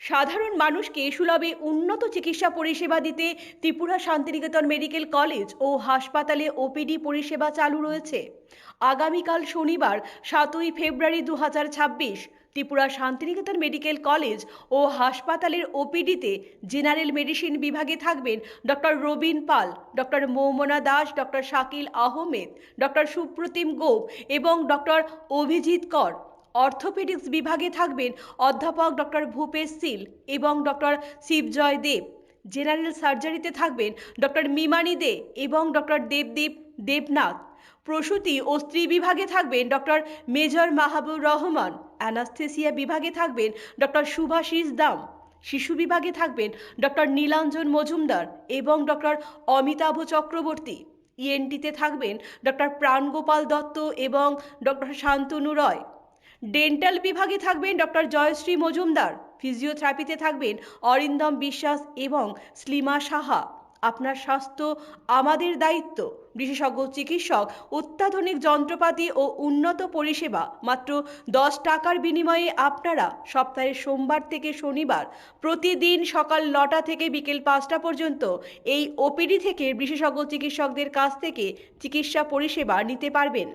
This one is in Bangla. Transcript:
সাধারণ মানুষকে সুলভে উন্নত চিকিৎসা পরিষেবা দিতে ত্রিপুরা শান্তিনিকেতন মেডিকেল কলেজ ও হাসপাতালে ওপিডি পরিষেবা চালু রয়েছে। আগামীকাল শনিবার 7ই February 2026 Tripura Santiniketan medical college ও হাসপাতালের ওপিডিতে জেনারেল মেডিসিন বিভাগে থাকবেন doctor Robin Pal, doctor Moumona Das, doctor Shakil Ahmed, doctor Supratim Gope এবং ডক্টর অভিজিৎ কর। অর্থোপেডিক্স বিভাগে থাকবেন অধ্যাপক ডক্টর ভূপেশ সিল এবং ডক্টর শিবজয় দেব। জেনারেল সার্জারিতে থাকবেন ডক্টর মিমানি দে এবং ডক্টর দেবদীপ দেবনাথ। প্রসূতি ও স্ত্রী বিভাগে থাকবেন ডক্টর মেজর মাহবুব রহমান। অ্যানাস্থেসিয়া বিভাগে থাকবেন ডক্টর শুভাশিস দাম। শিশু বিভাগে থাকবেন ডক্টর নীলাঞ্জন মজুমদার এবং ডক্টর অমিতাভ চক্রবর্তী। ইএনটিতে থাকবেন ডক্টর প্রাণগোপাল দত্ত এবং ডক্টর শান্তনু রয়। ডেন্টাল বিভাগে থাকবেন ডক্টর জয়শ্রী মজুমদার। ফিজিওথেরাপিতে থাকবেন অরিন্দম বিশ্বাস এবং স্লিমা সাহা। আপনার স্বাস্থ্য আমাদের দায়িত্ব। বিশেষজ্ঞ চিকিৎসক, অত্যাধুনিক যন্ত্রপাতি ও উন্নত পরিষেবা মাত্র 10 টাকার বিনিময়ে আপনারা সপ্তাহের সোমবার থেকে শনিবার প্রতিদিন সকাল 9টা থেকে বিকেল 5টা পর্যন্ত এই ওপিডি থেকে বিশেষজ্ঞ চিকিৎসকদের কাছ থেকে চিকিৎসা পরিষেবা নিতে পারবেন।